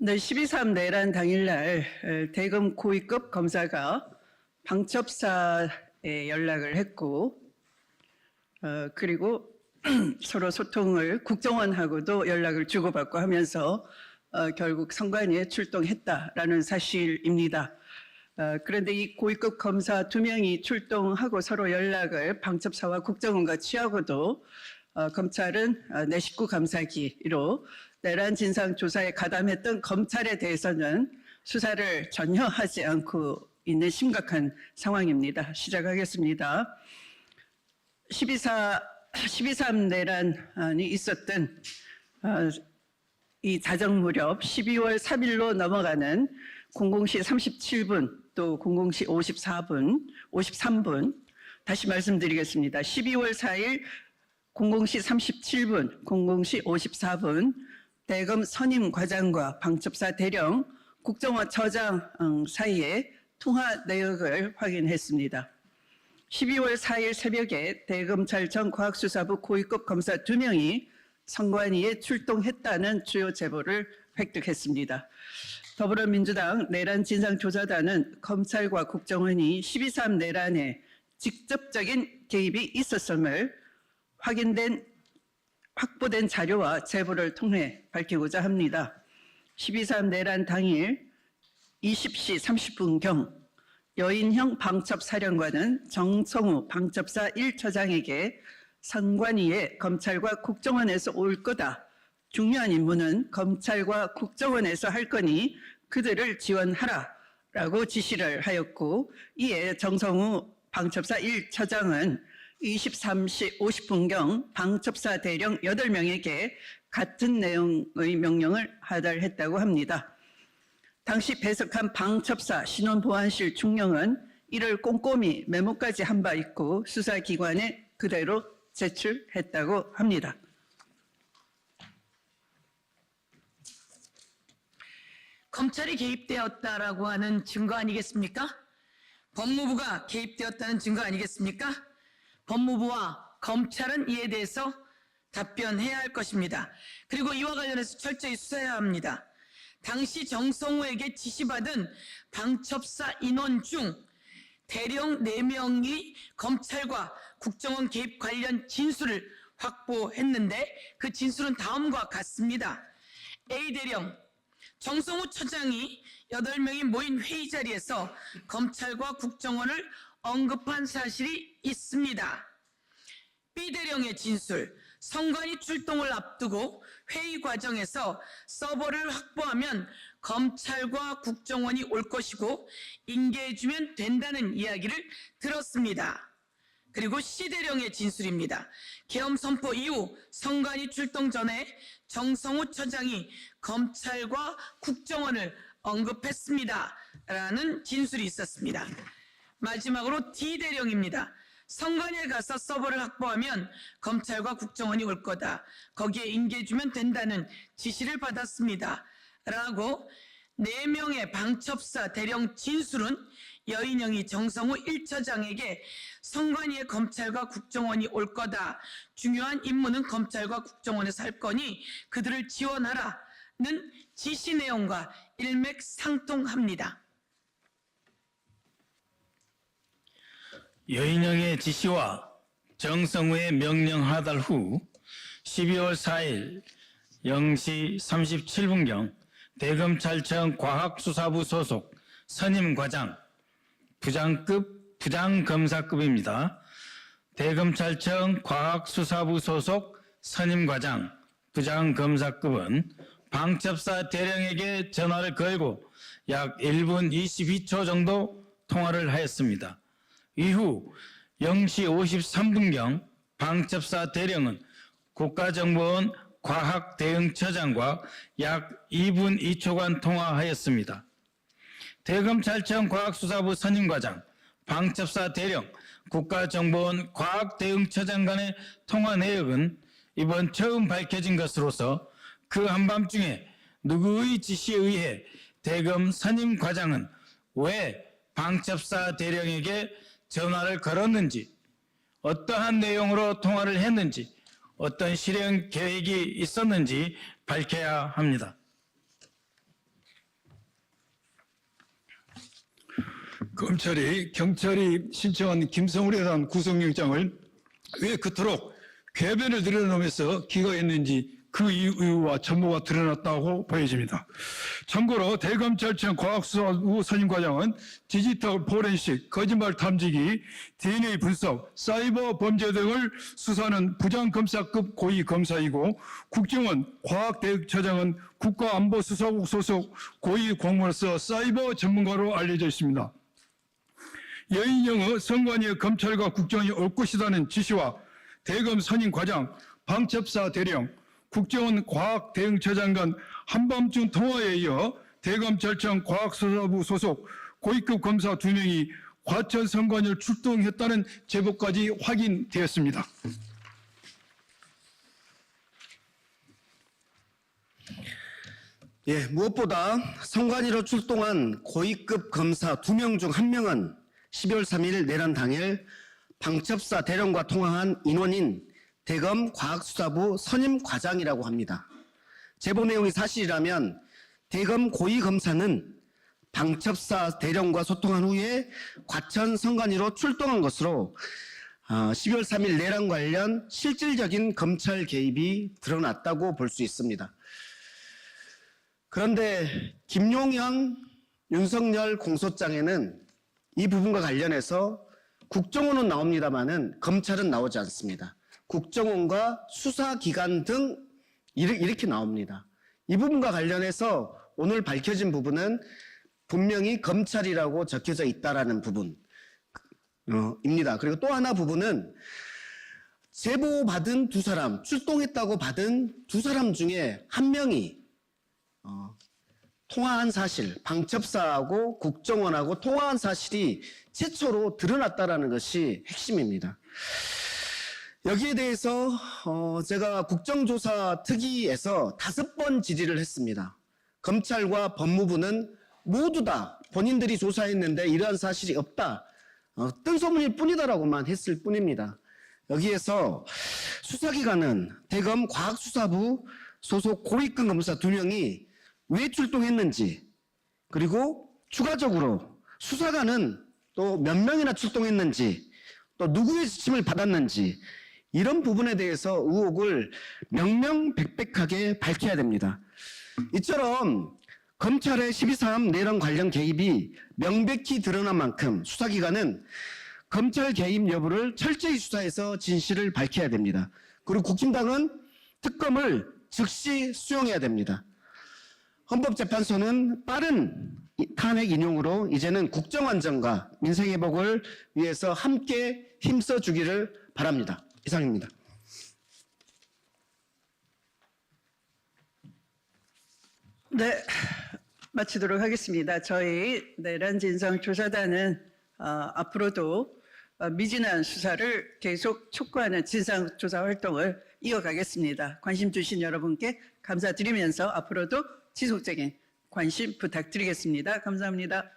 네, 12.3 내란 당일날 대검 고위급 검사가 방첩사에 연락을 했고 그리고 서로 소통을 국정원하고도 연락을 주고받고 하면서 결국 선관위에 출동했다라는 사실입니다. 그런데 이 고위급 검사 2명이 출동하고 서로 연락을 방첩사와 국정원과 취하고도 검찰은 내 식구 감사기로 내란 진상 조사에 가담했던 검찰에 대해서는 수사를 전혀 하지 않고 있는 심각한 상황입니다. 시작하겠습니다. 12.3 내란이 있었던 이 자정 무렵 12월 3일로 넘어가는 00시 37분 또 00시 53분 다시 말씀드리겠습니다. 12월 4일 00시 37분, 00시 54분 대검 선임 과장과 방첩사 대령, 국정원 처장 사이에 통화 내역을 확인했습니다. 12월 4일 새벽에 대검찰청 과학수사부 고위급 검사 2명이 선관위에 출동했다는 주요 제보를 획득했습니다. 더불어민주당 내란 진상조사단은 검찰과 국정원이 12.3 내란에 직접적인 개입이 있었음을 확보된 자료와 제보를 통해 밝히고자 합니다. 12.3 내란 당일 20시 30분경 여인형 방첩사령관은 정성우 방첩사 1처장에게 선관위에 검찰과 국정원에서 올 거다. 중요한 임무는 검찰과 국정원에서 할 거니 그들을 지원하라라고 지시를 하였고, 이에 정성우 방첩사 1처장은 23시 50분경 방첩사 대령 8명에게 같은 내용의 명령을 하달했다고 합니다. 당시 배석한 방첩사 신원보안실 중령은 이를 꼼꼼히 메모까지 한 바 있고 수사기관에 그대로 제출했다고 합니다. 검찰이 개입되었다라고 하는 증거 아니겠습니까? 법무부가 개입되었다는 증거 아니겠습니까? 법무부와 검찰은 이에 대해서 답변해야 할 것입니다. 그리고 이와 관련해서 철저히 수사해야 합니다. 당시 정성우에게 지시받은 방첩사 인원 중 대령 4명이 검찰과 국정원 개입 관련 진술을 확보했는데 그 진술은 다음과 같습니다. A대령, 정성우 처장이 8명이 모인 회의 자리에서 검찰과 국정원을 언급한 사실이 있습니다. B대령의 진술, 선관위 출동을 앞두고 회의 과정에서 서버를 확보하면 검찰과 국정원이 올 것이고 인계해주면 된다는 이야기를 들었습니다. 그리고 C대령의 진술입니다. 계엄 선포 이후 선관위 출동 전에 정성우 처장이 검찰과 국정원을 언급했습니다. 라는 진술이 있었습니다. 마지막으로 D대령입니다. 선관위에 가서 서버를 확보하면 검찰과 국정원이 올 거다. 거기에 인계해주면 된다는 지시를 받았습니다. 라고 4명의 방첩사 대령 진술은 여인영이 정성우 1처장에게 선관위에 검찰과 국정원이 올 거다. 중요한 임무는 검찰과 국정원에서 할 거니 그들을 지원하라는 지시 내용과 일맥상통합니다. 여인영의 지시와 정성우의 명령 하달 후 12월 4일 0시 37분경 대검찰청 과학수사부 소속 선임과장, 부장급, 부장검사급입니다. 대검찰청 과학수사부 소속 선임과장, 부장검사급은 방첩사 대령에게 전화를 걸고 약 1분 22초 정도 통화를 하였습니다. 이후 0시 53분경 방첩사 대령은 국가정보원 과학대응처장과 약 2분 2초간 통화하였습니다. 대검찰청 과학수사부 선임과장, 방첩사 대령, 국가정보원 과학대응처장 간의 통화 내역은 이번 처음 밝혀진 것으로서 그 한밤중에 누구의 지시에 의해 대검 선임과장은 왜 방첩사 대령에게 전화를 걸었는지, 어떠한 내용으로 통화를 했는지, 어떤 실행 계획이 있었는지 밝혀야 합니다. 검찰이 경찰이 신청한 김성울에 대한 구속영장을 왜 그토록 궤변을 늘어놓으면서 기각했는지 그 이유와 전모가 드러났다고 보여집니다. 참고로 대검찰청 과학수사부 선임과장은 디지털 포렌식, 거짓말 탐지기, DNA 분석, 사이버 범죄 등을 수사하는 부장검사급 고위검사이고 국정원 과학대응처장은 국가안보수사국 소속 고위공무원으로서 사이버 전문가로 알려져 있습니다. 여인영의 선관위의 검찰과 국정원이 올 것이라는 지시와 대검 선임과장, 방첩사 대령, 국정원 과학대응처장 간 한밤중 통화에 이어 대검찰청 과학수사부 소속 고위급 검사 2명이 과천 선관위를 출동했다는 제보까지 확인되었습니다. 예, 무엇보다 선관위로 출동한 고위급 검사 2명 중 1명은 12월 3일 내란 당일 방첩사 대령과 통화한 인원인 대검 과학수사부 선임과장이라고 합니다. 제보 내용이 사실이라면 대검 고위검사는 방첩사 대령과 소통한 후에 과천 선관위로 출동한 것으로 12월 3일 내란 관련 실질적인 검찰 개입이 드러났다고 볼 수 있습니다. 그런데 김용현, 윤석열 공소장에는 이 부분과 관련해서 국정원은 나옵니다마는 검찰은 나오지 않습니다. 국정원과 수사기관 등 이렇게 나옵니다. 이 부분과 관련해서 오늘 밝혀진 부분은 분명히 검찰이라고 적혀져 있다라는 부분입니다. 그리고 또 하나 부분은 제보받은 2사람, 출동했다고 받은 2사람 중에 1명이 통화한 사실, 방첩사하고 국정원하고 통화한 사실이 최초로 드러났다라는 것이 핵심입니다. 여기에 대해서 제가 국정조사 특위에서 5번 질의를 했습니다. 검찰과 법무부는 모두 다 본인들이 조사했는데 이러한 사실이 없다. 뜬소문일 뿐이다라고만 했을 뿐입니다. 여기에서 수사기관은 대검 과학수사부 소속 고위급 검사 2명이 왜 출동했는지, 그리고 추가적으로 수사관은 또 몇 명이나 출동했는지, 또 누구의 지침을 받았는지, 이런 부분에 대해서 의혹을 명명백백하게 밝혀야 됩니다. 이처럼 검찰의 12.3 내란 관련 개입이 명백히 드러난 만큼 수사기관은 검찰 개입 여부를 철저히 수사해서 진실을 밝혀야 됩니다. 그리고 국힘당은 특검을 즉시 수용해야 됩니다. 헌법재판소는 빠른 탄핵 인용으로 이제는 국정 안정과 민생 회복을 위해서 함께 힘써주기를 바랍니다. 이상입니다. 네, 마치도록 하겠습니다. 저희 내란 진상 조사단은 앞으로도 미진한 수사를 계속 촉구하는 진상 조사 활동을 이어가겠습니다. 관심 주신 여러분께 감사드리면서 앞으로도 지속적인 관심 부탁드리겠습니다. 감사합니다.